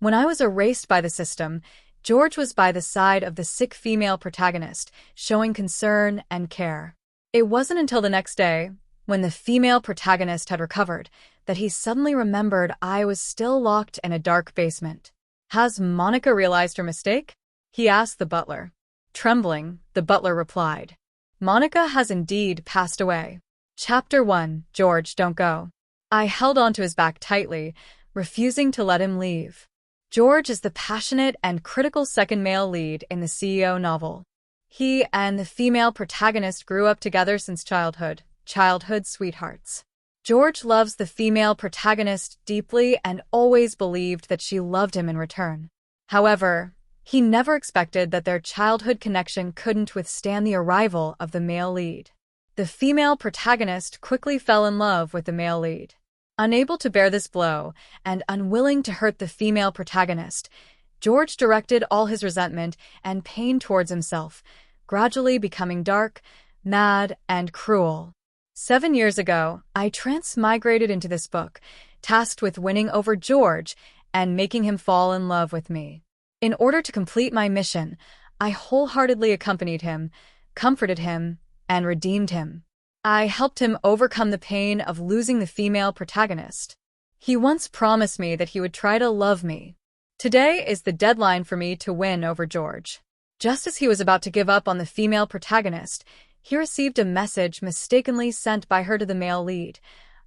When I was erased by the system, George was by the side of the sick female protagonist, showing concern and care. It wasn't until the next day, when the female protagonist had recovered, that he suddenly remembered I was still locked in a dark basement. "Has Monica realized her mistake?" he asked the butler. Trembling, the butler replied, "Monica has indeed passed away." Chapter 1. George, don't go. I held onto his back tightly, refusing to let him leave. George is the passionate and critical second male lead in the CEO novel. He and the female protagonist grew up together since childhood sweethearts. George loves the female protagonist deeply and always believed that she loved him in return. However, he never expected that their childhood connection couldn't withstand the arrival of the male lead. The female protagonist quickly fell in love with the male lead. Unable to bear this blow and unwilling to hurt the female protagonist, George directed all his resentment and pain towards himself, gradually becoming dark, mad, and cruel. 7 years ago, I transmigrated into this book, tasked with winning over George and making him fall in love with me. In order to complete my mission, I wholeheartedly accompanied him, comforted him, and redeemed him. I helped him overcome the pain of losing the female protagonist. He once promised me that he would try to love me. Today is the deadline for me to win over George. Just as he was about to give up on the female protagonist, he received a message mistakenly sent by her to the male lead.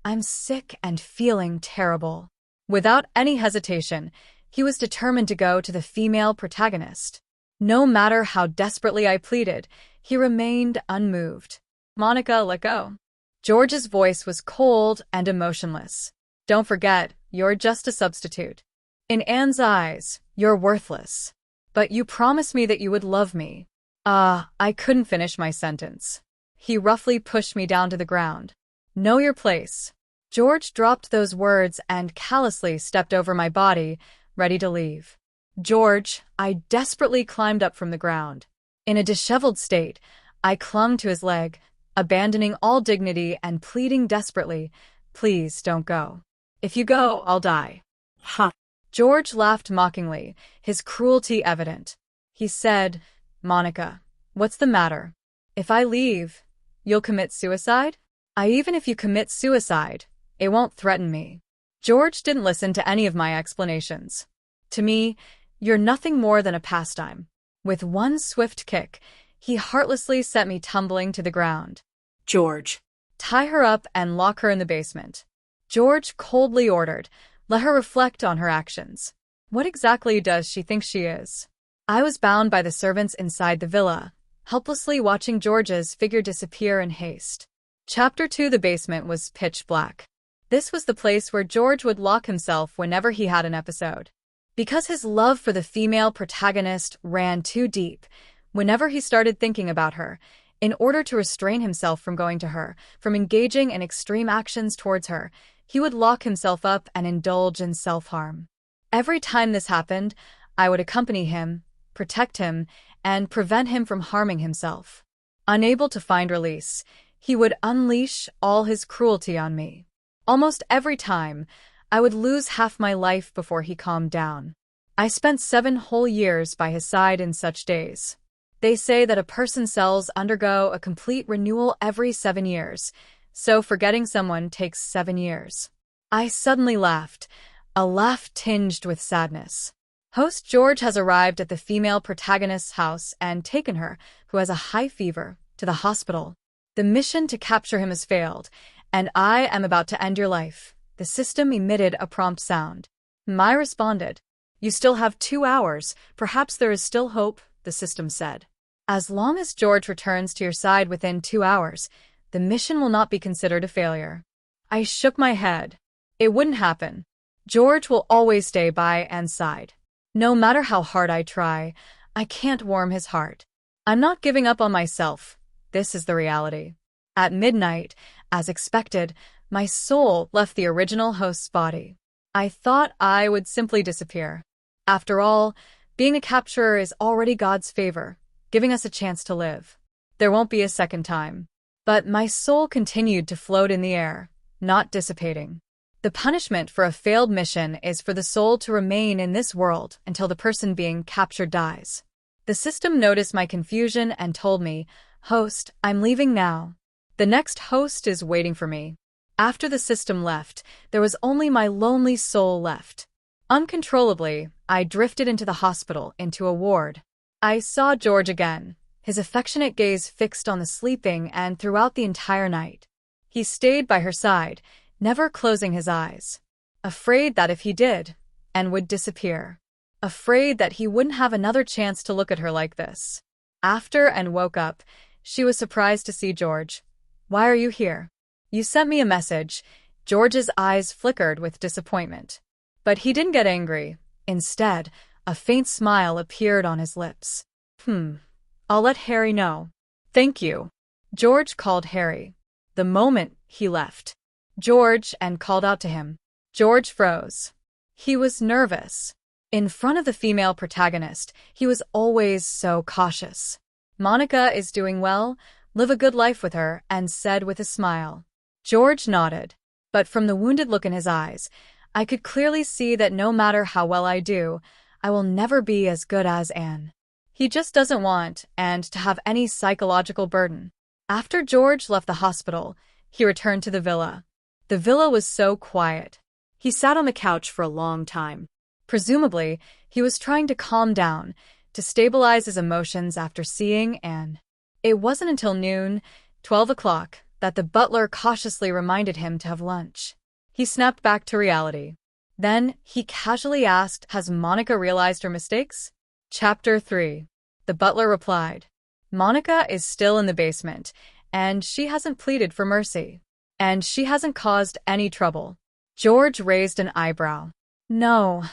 "I'm sick and feeling terrible." Without any hesitation, he was determined to go to the female protagonist. No matter how desperately I pleaded, he remained unmoved. "Monica, let go." George's voice was cold and emotionless. "Don't forget, you're just a substitute. In Anne's eyes, you're worthless. But you promised me that you would love me." I couldn't finish my sentence. He roughly pushed me down to the ground. "Know your place." George dropped those words and callously stepped over my body, ready to leave. "George," I desperately climbed up from the ground. In a disheveled state, I clung to his leg, abandoning all dignity and pleading desperately, "Please don't go. If you go, I'll die." "Ha!" George laughed mockingly, his cruelty evident. He said, "Monica, what's the matter? If I leave, you'll commit suicide?" Even if you commit suicide, it won't threaten me." George didn't listen to any of my explanations. "To me, you're nothing more than a pastime." With one swift kick, he heartlessly sent me tumbling to the ground. "George, tie her up and lock her in the basement." George coldly ordered, "Let her reflect on her actions. What exactly does she think she is?" I was bound by the servants inside the villa, helplessly watching George's figure disappear in haste. Chapter 2. The basement was pitch black. This was the place where George would lock himself whenever he had an episode. Because his love for the female protagonist ran too deep, whenever he started thinking about her, in order to restrain himself from going to her, from engaging in extreme actions towards her, he would lock himself up and indulge in self-harm. Every time this happened, I would accompany him, protect him, and prevent him from harming himself. Unable to find release, he would unleash all his cruelty on me. Almost every time, I would lose half my life before he calmed down. I spent 7 whole years by his side in such days. They say that a person's cells undergo a complete renewal every 7 years, so forgetting someone takes 7 years. I suddenly laughed, a laugh tinged with sadness. Host George has arrived at the female protagonist's house and taken her, who has a high fever, to the hospital. The mission to capture him has failed, and I am about to end your life. The system emitted a prompt sound. I responded. "You still have 2 hours. Perhaps there is still hope," the system said. "As long as George returns to your side within 2 hours, the mission will not be considered a failure." I shook my head. It wouldn't happen. George will always stay by Anne's side. No matter how hard I try, I can't warm his heart. I'm not giving up on myself. This is the reality. At midnight, as expected, my soul left the original host's body. I thought I would simply disappear. After all, being a capturer is already God's favor, giving us a chance to live. There won't be a second time. But my soul continued to float in the air, not dissipating. The punishment for a failed mission is for the soul to remain in this world until the person being captured dies. The system noticed my confusion and told me, "Host, I'm leaving now. The next host is waiting for me." After the system left, there was only my lonely soul left. Uncontrollably, I drifted into the hospital, into a ward. I saw George again, his affectionate gaze fixed on the sleeping and throughout the entire night. He stayed by her side, never closing his eyes. Afraid that if he did, and would disappear. Afraid that he wouldn't have another chance to look at her like this. After and woke up, she was surprised to see George. "Why are you here?" "You sent me a message." George's eyes flickered with disappointment. But he didn't get angry. Instead, a faint smile appeared on his lips. I'll let Harry know." "Thank you." George called Harry. The moment he left, George and called out to him. George froze. He was nervous. In front of the female protagonist, he was always so cautious. "Monica is doing well. Live a good life with her," and said with a smile. George nodded. But from the wounded look in his eyes, I could clearly see that no matter how well I do, I will never be as good as Anne. He just doesn't want Anne to have any psychological burden. After George left the hospital, he returned to the villa. The villa was so quiet. He sat on the couch for a long time. Presumably, he was trying to calm down, to stabilize his emotions after seeing Anne. It wasn't until noon, 12 o'clock, that the butler cautiously reminded him to have lunch. He snapped back to reality. Then, he casually asked, "Has Monica realized her mistakes?" Chapter 3. The butler replied, "Monica is still in the basement, and she hasn't pleaded for mercy. And she hasn't caused any trouble." George raised an eyebrow. "No,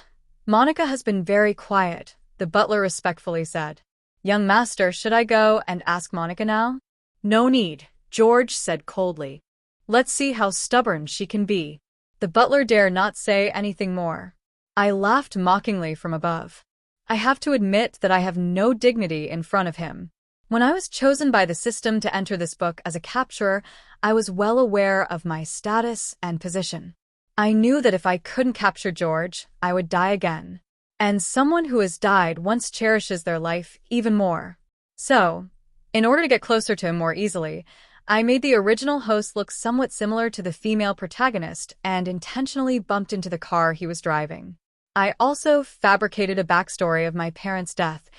Monica has been very quiet," the butler respectfully said. "Young master, should I go and ask Monica now?" "No need," George said coldly. "Let's see how stubborn she can be." The butler dared not say anything more. I laughed mockingly from above. I have to admit that I have no dignity in front of him. When I was chosen by the system to enter this book as a capturer, I was well aware of my status and position. I knew that if I couldn't capture George, I would die again. And someone who has died once cherishes their life even more. So, in order to get closer to him more easily, I made the original host look somewhat similar to the female protagonist and intentionally bumped into the car he was driving. I also fabricated a backstory of my parents' death,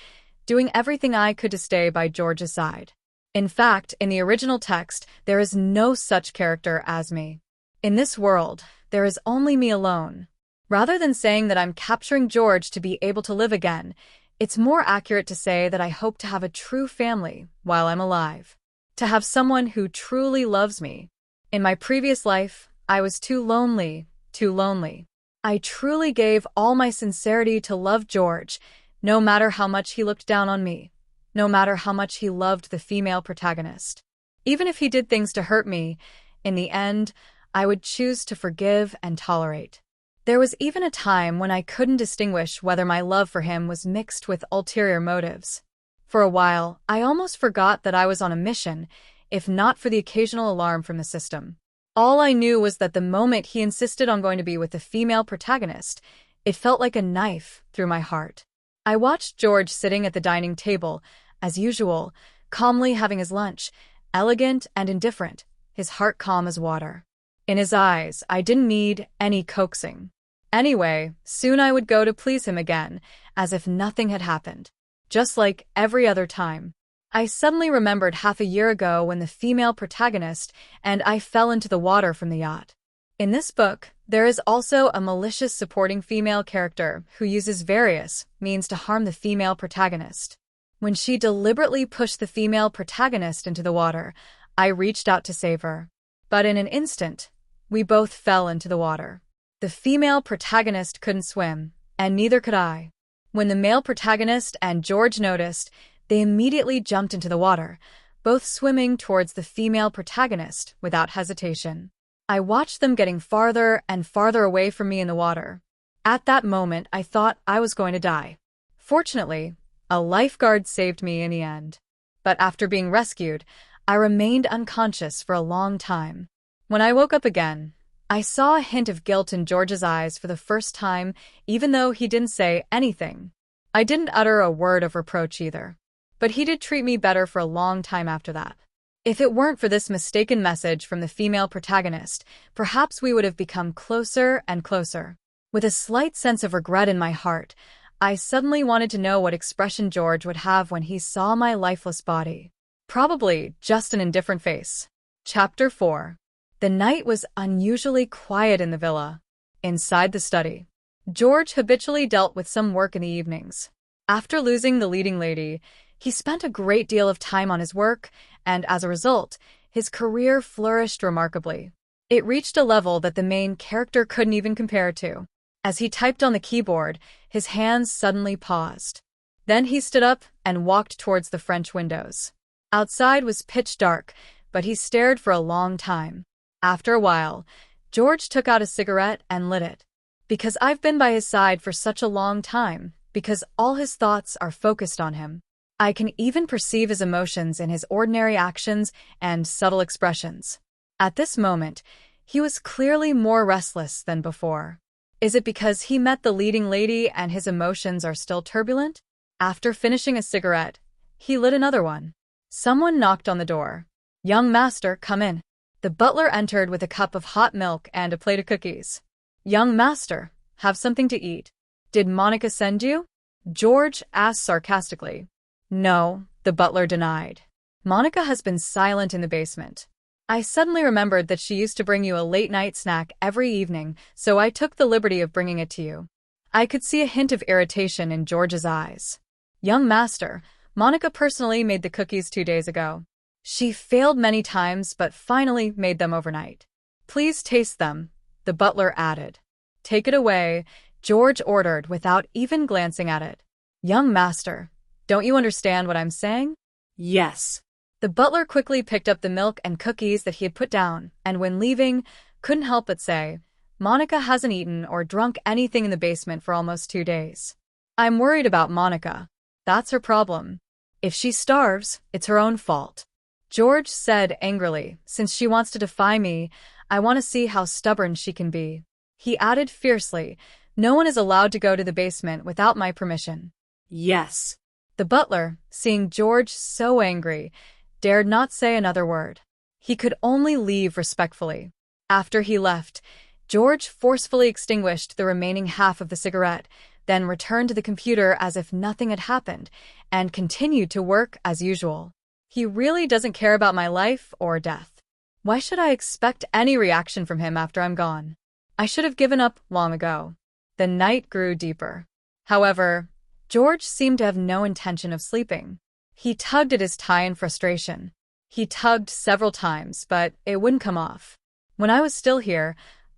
doing everything I could to stay by George's side. In fact, in the original text, there is no such character as me. In this world, there is only me alone. Rather than saying that I'm capturing George to be able to live again, it's more accurate to say that I hope to have a true family while I'm alive. To have someone who truly loves me. In my previous life, I was too lonely, too lonely. I truly gave all my sincerity to love George, no matter how much he looked down on me, no matter how much he loved the female protagonist. Even if he did things to hurt me, in the end, I would choose to forgive and tolerate. There was even a time when I couldn't distinguish whether my love for him was mixed with ulterior motives. For a while, I almost forgot that I was on a mission, if not for the occasional alarm from the system. All I knew was that the moment he insisted on going to be with the female protagonist, it felt like a knife through my heart. I watched George sitting at the dining table, as usual, calmly having his lunch, elegant and indifferent, his heart calm as water. In his eyes, I didn't need any coaxing. Anyway, soon I would go to please him again, as if nothing had happened. Just like every other time. I suddenly remembered half a year ago when the female protagonist and I fell into the water from the yacht. In this book, there is also a malicious supporting female character who uses various means to harm the female protagonist. When she deliberately pushed the female protagonist into the water, I reached out to save her. But in an instant, we both fell into the water. The female protagonist couldn't swim, and neither could I. When the male protagonist and George noticed, they immediately jumped into the water, both swimming towards the female protagonist without hesitation. I watched them getting farther and farther away from me in the water. At that moment, I thought I was going to die. Fortunately, a lifeguard saved me in the end. But after being rescued, I remained unconscious for a long time. When I woke up again, I saw a hint of guilt in George's eyes for the first time, even though he didn't say anything. I didn't utter a word of reproach either. But he did treat me better for a long time after that. If it weren't for this mistaken message from the female protagonist, perhaps we would have become closer and closer. With a slight sense of regret in my heart, I suddenly wanted to know what expression George would have when he saw my lifeless body. Probably just an indifferent face. Chapter 4. The night was unusually quiet in the villa. Inside the study, George habitually dealt with some work in the evenings. After losing the leading lady, he spent a great deal of time on his work, and as a result, his career flourished remarkably. It reached a level that the main character couldn't even compare to. As he typed on the keyboard, his hands suddenly paused. Then he stood up and walked towards the French windows. Outside was pitch dark, but he stared for a long time. After a while, George took out a cigarette and lit it. Because I've been by his side for such a long time, because all his thoughts are focused on him. I can even perceive his emotions in his ordinary actions and subtle expressions. At this moment, he was clearly more restless than before. Is it because he met the leading lady and his emotions are still turbulent? After finishing a cigarette, he lit another one. Someone knocked on the door. "Young master, come in." The butler entered with a cup of hot milk and a plate of cookies. "Young master, have something to eat. Did Monica send you?" George asked sarcastically. "No," the butler denied. "Monica has been silent in the basement. I suddenly remembered that she used to bring you a late-night snack every evening, so I took the liberty of bringing it to you." I could see a hint of irritation in George's eyes. "Young master, Monica personally made the cookies 2 days ago. She failed many times but finally made them overnight. Please taste them," the butler added. "Take it away," George ordered without even glancing at it. "Young master, don't you understand what I'm saying?" "Yes." The butler quickly picked up the milk and cookies that he had put down, and when leaving, couldn't help but say, "Monica hasn't eaten or drunk anything in the basement for almost 2 days. I'm worried about Monica. That's her problem. If she starves, it's her own fault." George said angrily, "Since she wants to defy me, I want to see how stubborn she can be." He added fiercely, "No one is allowed to go to the basement without my permission." "Yes." The butler, seeing George so angry, dared not say another word. He could only leave respectfully. After he left, George forcefully extinguished the remaining half of the cigarette, then returned to the computer as if nothing had happened, and continued to work as usual. He really doesn't care about my life or death. Why should I expect any reaction from him after I'm gone? I should have given up long ago. The night grew deeper. However, George seemed to have no intention of sleeping. He tugged at his tie in frustration. He tugged several times, but it wouldn't come off. When I was still here,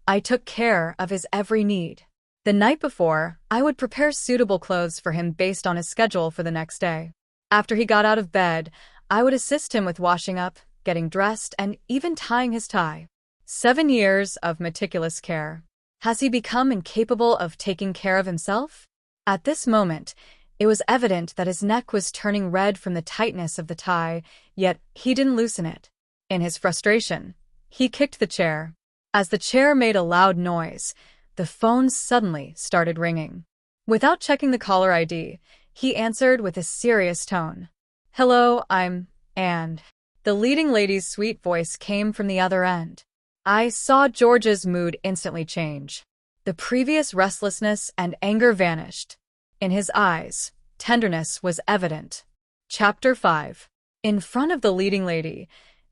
I took care of his every need. The night before, I would prepare suitable clothes for him based on his schedule for the next day. After he got out of bed, I would assist him with washing up, getting dressed, and even tying his tie. 7 years of meticulous care. Has he become incapable of taking care of himself? At this moment, it was evident that his neck was turning red from the tightness of the tie, yet he didn't loosen it. In his frustration, he kicked the chair. As the chair made a loud noise, the phone suddenly started ringing. Without checking the caller ID, he answered with a serious tone. "Hello, I'm Anne." The leading lady's sweet voice came from the other end. I saw George's mood instantly change. The previous restlessness and anger vanished. In his eyes, tenderness was evident. Chapter 5. In front of the leading lady,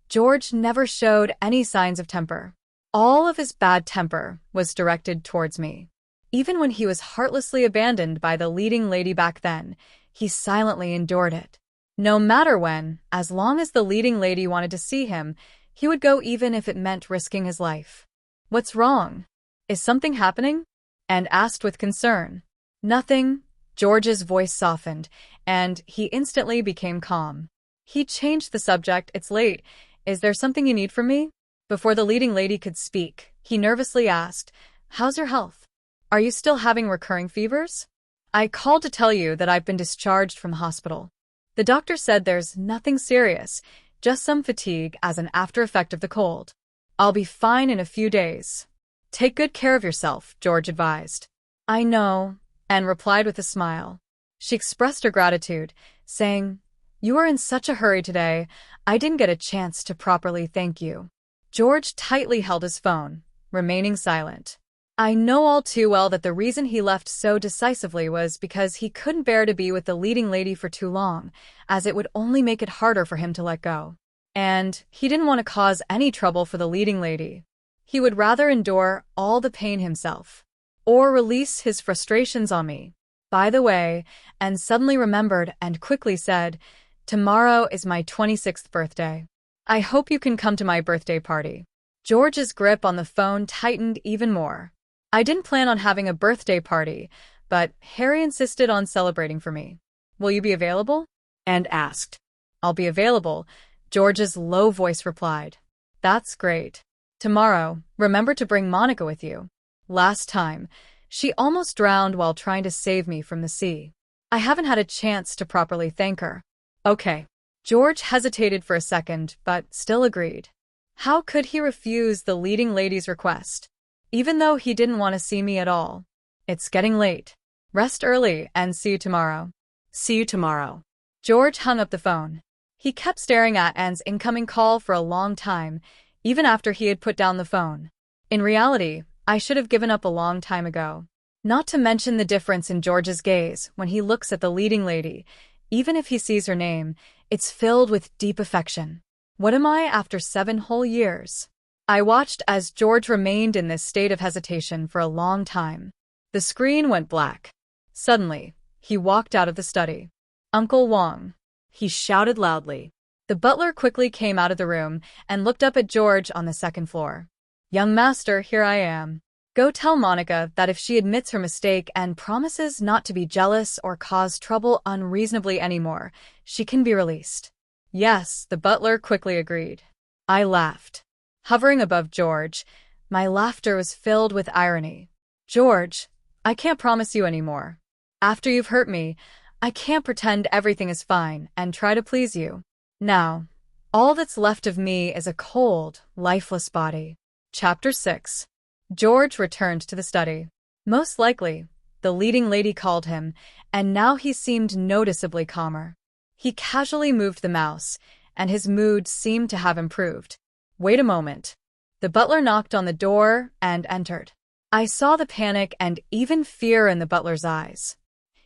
George never showed any signs of temper. All of his bad temper was directed towards me. Even when he was heartlessly abandoned by the leading lady back then, he silently endured it. No matter when, as long as the leading lady wanted to see him, he would go even if it meant risking his life. "What's wrong? Is something happening?" Anne asked with concern. "Nothing." George's voice softened, and he instantly became calm. He changed the subject. "It's late. Is there something you need from me?" Before the leading lady could speak, he nervously asked, "How's your health? Are you still having recurring fevers?" "I called to tell you that I've been discharged from the hospital. The doctor said there's nothing serious, just some fatigue as an after effect of the cold. I'll be fine in a few days." Take good care of yourself, George advised. I know, Anne replied with a smile. She expressed her gratitude, saying, You are in such a hurry today, I didn't get a chance to properly thank you. George tightly held his phone, remaining silent. I know all too well that the reason he left so decisively was because he couldn't bear to be with the leading lady for too long, as it would only make it harder for him to let go. And he didn't want to cause any trouble for the leading lady. He would rather endure all the pain himself, or release his frustrations on me. By the way, Anne suddenly remembered and quickly said, Tomorrow is my 26th birthday. I hope you can come to my birthday party. George's grip on the phone tightened even more. I didn't plan on having a birthday party, but Harry insisted on celebrating for me. Will you be available? Anne asked. I'll be available, George's low voice replied. That's great. Tomorrow, remember to bring Monica with you. Last time, she almost drowned while trying to save me from the sea. I haven't had a chance to properly thank her. Okay. George hesitated for a second, but still agreed. How could he refuse the leading lady's request? Even though he didn't want to see me at all. It's getting late. Rest early and see you tomorrow. See you tomorrow. George hung up the phone. He kept staring at Anne's incoming call for a long time, even after he had put down the phone. In reality, I should have given up a long time ago. Not to mention the difference in George's gaze when he looks at the leading lady. Even if he sees her name, it's filled with deep affection. What am I after 7 whole years? I watched as George remained in this state of hesitation for a long time. The screen went black. Suddenly, he walked out of the study. Uncle Wong, he shouted loudly. The butler quickly came out of the room and looked up at George on the second floor. Young master, here I am. Go tell Monica that if she admits her mistake and promises not to be jealous or cause trouble unreasonably anymore, she can be released. Yes, the butler quickly agreed. I laughed. Hovering above George, my laughter was filled with irony. George, I can't promise you anymore. After you've hurt me, I can't pretend everything is fine and try to please you. Now, all that's left of me is a cold, lifeless body. Chapter 6. George returned to the study. Most likely, the leading lady called him, and now he seemed noticeably calmer. He casually moved the mouse, and his mood seemed to have improved. Wait a moment. The butler knocked on the door and entered. I saw the panic and even fear in the butler's eyes.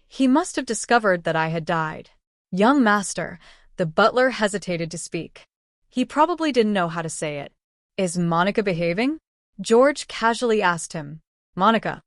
He must have discovered that I had died. Young master, the butler hesitated to speak. He probably didn't know how to say it. Is Monica behaving? George casually asked him. Monica.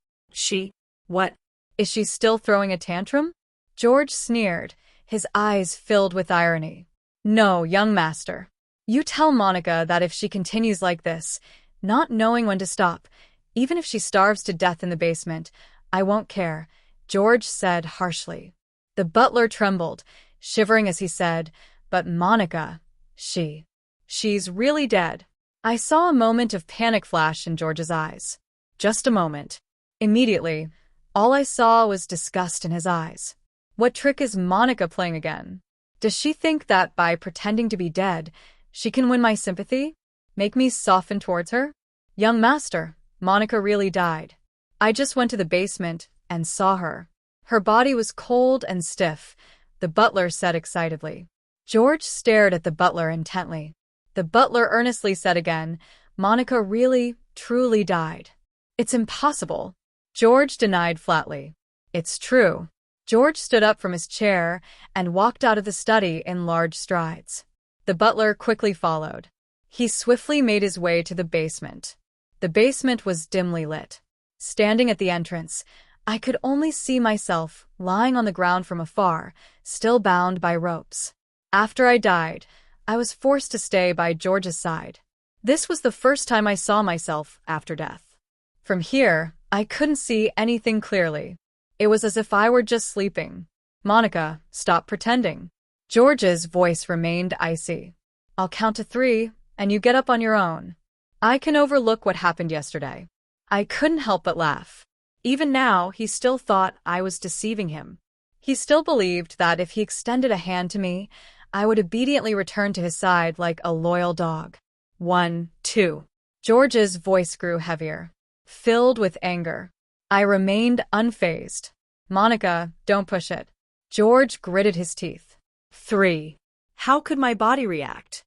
What? Is she still throwing a tantrum? George sneered, his eyes filled with irony. No, young master. You tell Monica that if she continues like this, not knowing when to stop, even if she starves to death in the basement, I won't care, George said harshly. The butler trembled, shivering as he said, but Monica, she's really dead. I saw a moment of panic flash in George's eyes. Just a moment. Immediately, all I saw was disgust in his eyes. What trick is Monica playing again? Does she think that by pretending to be dead, she can win my sympathy? Make me soften towards her? Young master, Monica really died. I just went to the basement and saw her. Her body was cold and stiff, the butler said excitedly. George stared at the butler intently. The butler earnestly said again, Monica really, truly died. It's impossible. George denied flatly. It's true. George stood up from his chair and walked out of the study in large strides. The butler quickly followed. He swiftly made his way to the basement. The basement was dimly lit. Standing at the entrance, I could only see myself lying on the ground from afar, still bound by ropes. After I died, I was forced to stay by George's side. This was the first time I saw myself after death. From here, I couldn't see anything clearly. It was as if I were just sleeping. Monica, stop pretending. George's voice remained icy. I'll count to 3, and you get up on your own. I can overlook what happened yesterday. I couldn't help but laugh. Even now, he still thought I was deceiving him. He still believed that if he extended a hand to me, I would obediently return to his side like a loyal dog. 1, 2. George's voice grew heavier. filled with anger. I remained unfazed. Monica, don't push it. George gritted his teeth. 3. How could my body react?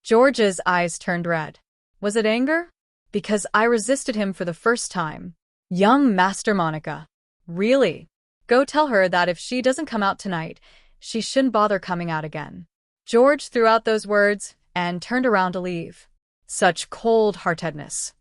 George's eyes turned red. Was it anger? Because I resisted him for the first time. Young Master Monica. Really? Go tell her that if she doesn't come out tonight, she shouldn't bother coming out again. George threw out those words and turned around to leave. Such cold-heartedness.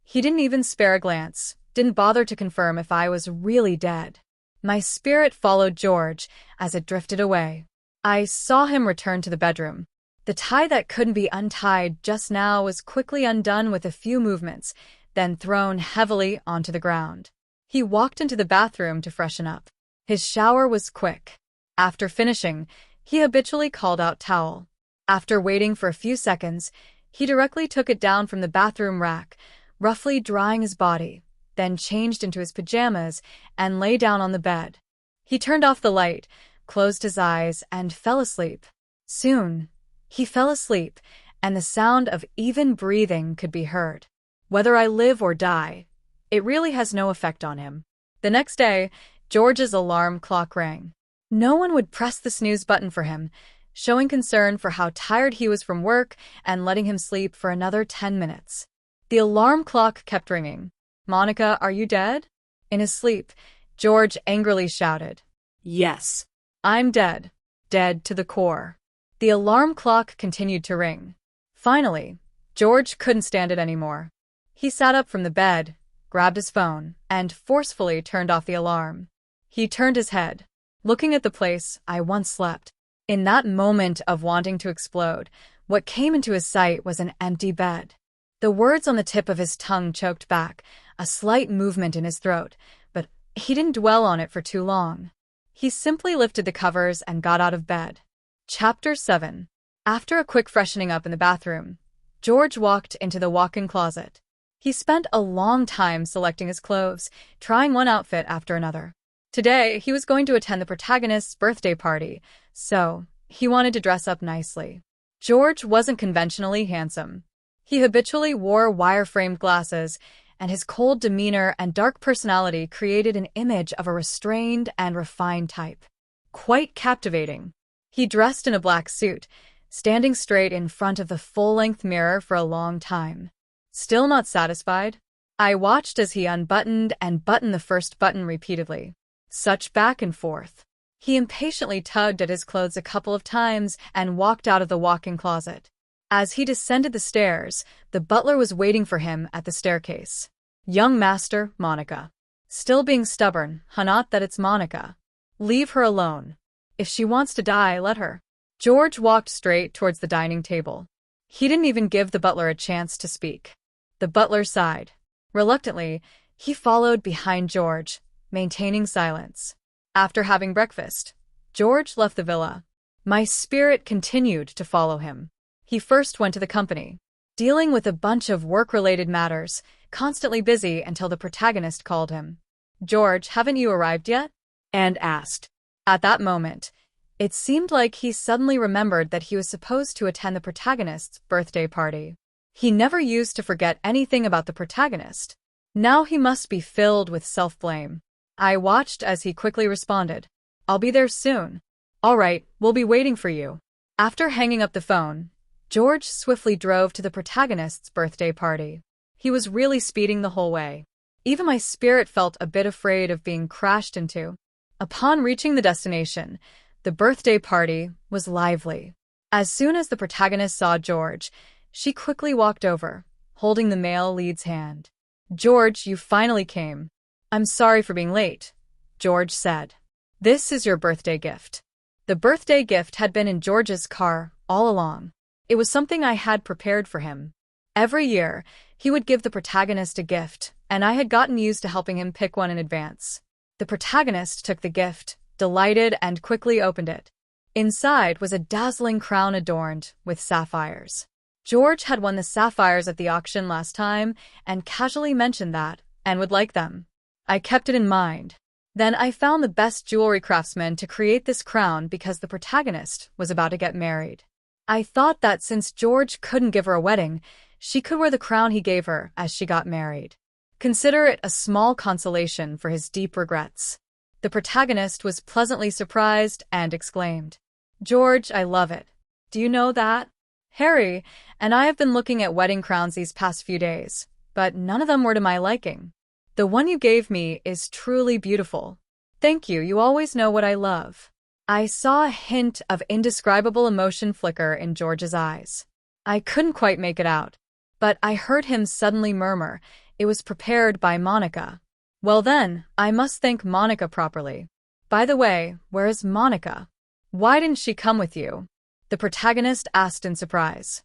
He didn't even spare a glance, didn't bother to confirm if I was really dead. My spirit followed George as it drifted away. I saw him return to the bedroom. The tie that couldn't be untied just now was quickly undone with a few movements, then thrown heavily onto the ground. He walked into the bathroom to freshen up. His shower was quick. After finishing, he habitually called out towel. After waiting for a few seconds, he directly took it down from the bathroom rack, roughly drying his body, then changed into his pajamas and lay down on the bed. He turned off the light, closed his eyes, and fell asleep. Soon, he fell asleep, and the sound of even breathing could be heard. Whether I live or die, it really has no effect on him. The next day, George's alarm clock rang. No one would press the snooze button for him, showing concern for how tired he was from work and letting him sleep for another 10 minutes. The alarm clock kept ringing. Monica, are you dead? In his sleep, George angrily shouted. Yes. I'm dead. Dead to the core. The alarm clock continued to ring. Finally, George couldn't stand it anymore. He sat up from the bed, grabbed his phone, and forcefully turned off the alarm. He turned his head, looking at the place I once slept. In that moment of wanting to explode, what came into his sight was an empty bed. The words on the tip of his tongue choked back, a slight movement in his throat, but he didn't dwell on it for too long. He simply lifted the covers and got out of bed. Chapter 7. After a quick freshening up in the bathroom, George walked into the walk-in closet. He spent a long time selecting his clothes, trying one outfit after another. Today, he was going to attend the protagonist's birthday party, so he wanted to dress up nicely. George wasn't conventionally handsome. He habitually wore wire-framed glasses, and his cold demeanor and dark personality created an image of a restrained and refined type. Quite captivating. He dressed in a black suit, standing straight in front of the full-length mirror for a long time. Still not satisfied, I watched as he unbuttoned and buttoned the first button repeatedly. Such back and forth. He impatiently tugged at his clothes a couple of times and walked out of the walk-in closet. As he descended the stairs, the butler was waiting for him at the staircase. Young Master, Monica. Still being stubborn, not that it's Monica. Leave her alone. If she wants to die, let her. George walked straight towards the dining table. He didn't even give the butler a chance to speak. The butler sighed. Reluctantly, he followed behind George, maintaining silence. After having breakfast, George left the villa. My spirit continued to follow him. He first went to the company, dealing with a bunch of work-related matters, constantly busy until the protagonist called him. George, haven't you arrived yet? And asked. At that moment, it seemed like he suddenly remembered that he was supposed to attend the protagonist's birthday party. He never used to forget anything about the protagonist. Now he must be filled with self-blame. I watched as he quickly responded. I'll be there soon. All right, we'll be waiting for you. After hanging up the phone, George swiftly drove to the protagonist's birthday party. He was really speeding the whole way. Even my spirit felt a bit afraid of being crashed into. Upon reaching the destination, the birthday party was lively. As soon as the protagonist saw George, she quickly walked over, holding the male lead's hand. George, you finally came. I'm sorry for being late, George said. This is your birthday gift. The birthday gift had been in George's car all along. It was something I had prepared for him. Every year, he would give the protagonist a gift, and I had gotten used to helping him pick one in advance. The protagonist took the gift, delighted, and quickly opened it. Inside was a dazzling crown adorned with sapphires. George had won the sapphires at the auction last time and casually mentioned that, and would like them. I kept it in mind. Then I found the best jewelry craftsman to create this crown because the protagonist was about to get married. I thought that since George couldn't give her a wedding, she could wear the crown he gave her as she got married. Consider it a small consolation for his deep regrets. The protagonist was pleasantly surprised and exclaimed, "George, I love it. Do you know that? Harry and I have been looking at wedding crowns these past few days, but none of them were to my liking. The one you gave me is truly beautiful. Thank you, you always know what I love." I saw a hint of indescribable emotion flicker in George's eyes. I couldn't quite make it out, but I heard him suddenly murmur, "It was prepared by Monica." Well then, I must thank Monica properly. By the way, where is Monica? Why didn't she come with you? The protagonist asked in surprise.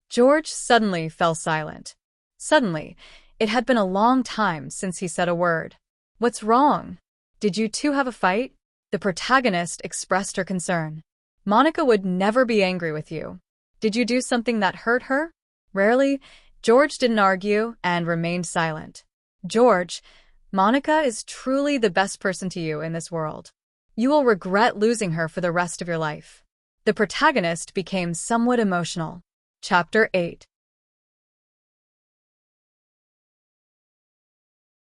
George suddenly fell silent. Suddenly, it had been a long time since he said a word. What's wrong? Did you two have a fight? The protagonist expressed her concern. Monica would never be angry with you. Did you do something that hurt her? Rarely, George didn't argue and remained silent. George, Monica is truly the best person to you in this world. You will regret losing her for the rest of your life. The protagonist became somewhat emotional. Chapter 8.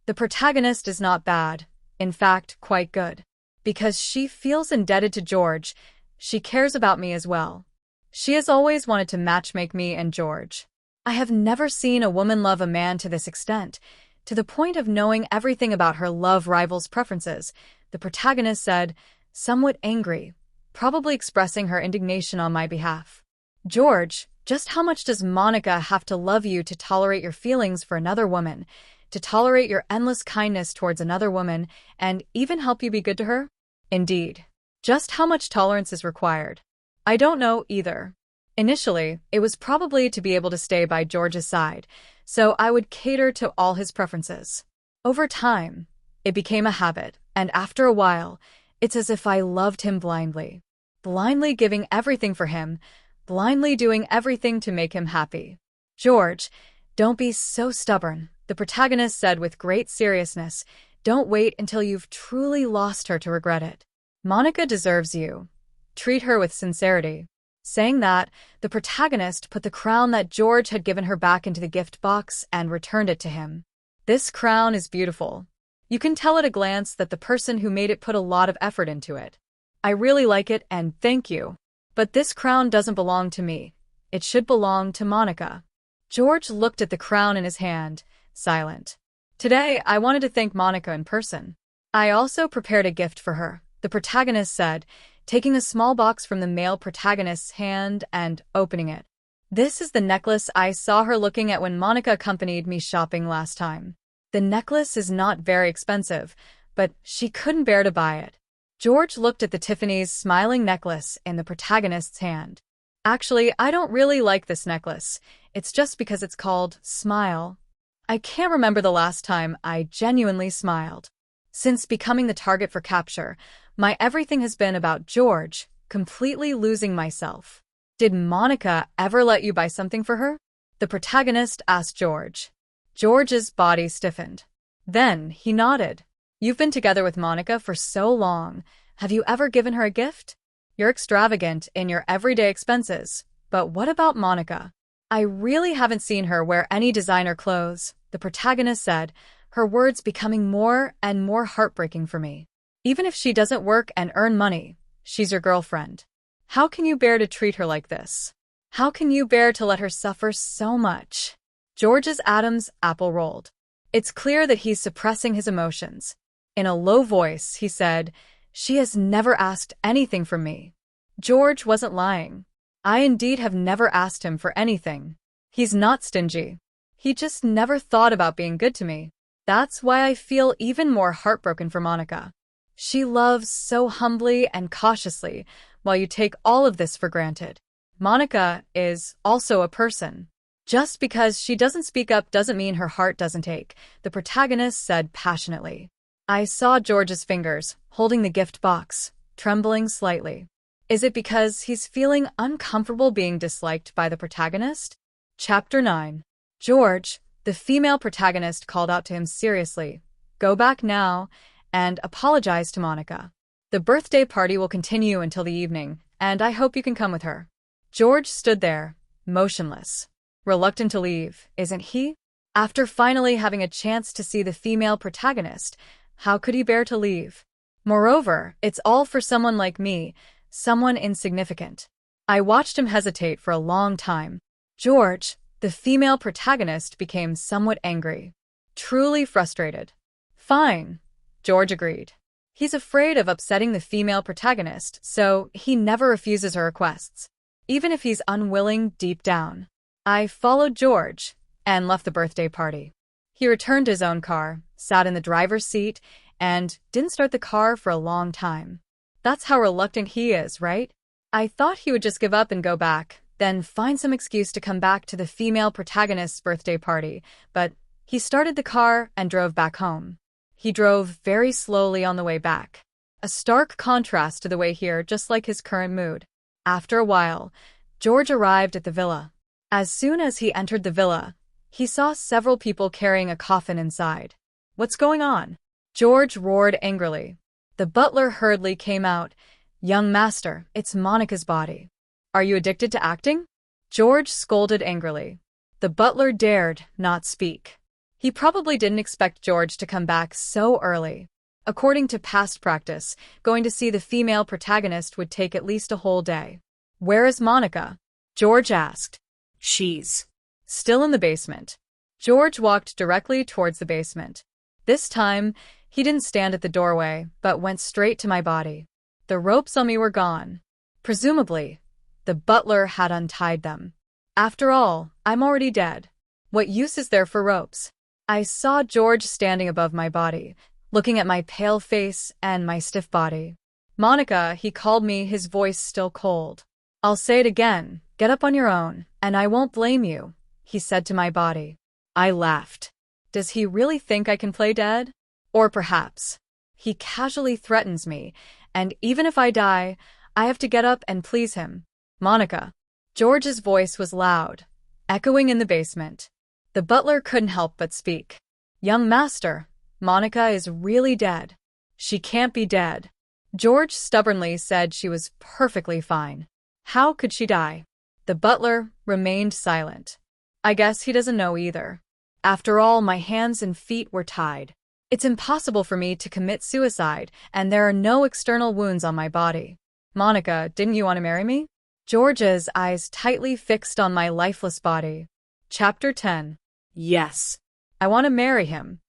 The protagonist is not bad, in fact, quite good. Because she feels indebted to George, she cares about me as well. She has always wanted to matchmake me and George. I have never seen a woman love a man to this extent, to the point of knowing everything about her love rival's preferences, the protagonist said, somewhat angry, probably expressing her indignation on my behalf. George, just how much does Monica have to love you to tolerate your feelings for another woman, to tolerate your endless kindness towards another woman, and even help you be good to her? Indeed. Just how much tolerance is required? I don't know either. Initially, it was probably to be able to stay by George's side, so I would cater to all his preferences. Over time, it became a habit, and after a while, it's as if I loved him blindly. Blindly giving everything for him, blindly doing everything to make him happy. George, don't be so stubborn, the protagonist said with great seriousness. Don't wait until you've truly lost her to regret it. Monica deserves you. Treat her with sincerity. Saying that, the protagonist put the crown that George had given her back into the gift box and returned it to him. This crown is beautiful. You can tell at a glance that the person who made it put a lot of effort into it. I really like it and thank you. But this crown doesn't belong to me. It should belong to Monica. George looked at the crown in his hand, silent. Today, I wanted to thank Monica in person. I also prepared a gift for her, the protagonist said, taking a small box from the male protagonist's hand and opening it. This is the necklace I saw her looking at when Monica accompanied me shopping last time. The necklace is not very expensive, but she couldn't bear to buy it. George looked at the Tiffany's smiling necklace in the protagonist's hand. Actually, I don't really like this necklace. It's just because it's called Smile. I can't remember the last time I genuinely smiled. Since becoming the target for capture, my everything has been about George, completely losing myself. Did Monica ever let you buy something for her? The protagonist asked George. George's body stiffened. Then he nodded. You've been together with Monica for so long. Have you ever given her a gift? You're extravagant in your everyday expenses. But what about Monica? I really haven't seen her wear any designer clothes, the protagonist said, her words becoming more and more heartbreaking for me. Even if she doesn't work and earn money, she's your girlfriend. How can you bear to treat her like this? How can you bear to let her suffer so much? George's Adam's apple rolled. It's clear that he's suppressing his emotions. In a low voice, he said, she has never asked anything from me. George wasn't lying. I indeed have never asked him for anything. He's not stingy. He just never thought about being good to me. That's why I feel even more heartbroken for Monica. She loves so humbly and cautiously, while you take all of this for granted. Monica is also a person. Just because she doesn't speak up doesn't mean her heart doesn't ache, the protagonist said passionately. I saw George's fingers, holding the gift box, trembling slightly. Is it because he's feeling uncomfortable being disliked by the protagonist? Chapter 9. George, the female protagonist, called out to him seriously. Go back now and apologize to Monica. The birthday party will continue until the evening, and I hope you can come with her. George stood there, motionless, reluctant to leave, isn't he? After finally having a chance to see the female protagonist, how could he bear to leave? Moreover, it's all for someone like me, someone insignificant. I watched him hesitate for a long time. George, the female protagonist, became somewhat angry, truly frustrated. Fine, George agreed. He's afraid of upsetting the female protagonist, so he never refuses her requests, even if he's unwilling deep down. I followed George and left the birthday party. He returned to his own car, sat in the driver's seat, and didn't start the car for a long time. That's how reluctant he is, right? I thought he would just give up and go back, then find some excuse to come back to the female protagonist's birthday party, but he started the car and drove back home. He drove very slowly on the way back, a stark contrast to the way here, just like his current mood. After a while, George arrived at the villa. As soon as he entered the villa, he saw several people carrying a coffin inside. What's going on? George roared angrily. The butler hurriedly came out. Young master, it's Monica's body. Are you addicted to acting? George scolded angrily. The butler dared not speak. He probably didn't expect George to come back so early. According to past practice, going to see the female protagonist would take at least a whole day. Where is Monica? George asked. She's still in the basement. George walked directly towards the basement. This time, he didn't stand at the doorway, but went straight to my body. The ropes on me were gone. Presumably, the butler had untied them. After all, I'm already dead. What use is there for ropes? I saw George standing above my body, looking at my pale face and my stiff body. Monica, he called me, his voice still cold. I'll say it again, get up on your own, and I won't blame you, he said to my body. I laughed. Does he really think I can play dead? Or perhaps he casually threatens me, and even if I die, I have to get up and please him. Monica. George's voice was loud, echoing in the basement. The butler couldn't help but speak. Young master, Monica is really dead. She can't be dead. George stubbornly said she was perfectly fine. How could she die? The butler remained silent. I guess he doesn't know either. After all, my hands and feet were tied. It's impossible for me to commit suicide, and there are no external wounds on my body. Monica, didn't you want to marry me? George's eyes tightly fixed on my lifeless body. Chapter 10. yes. I want to marry him.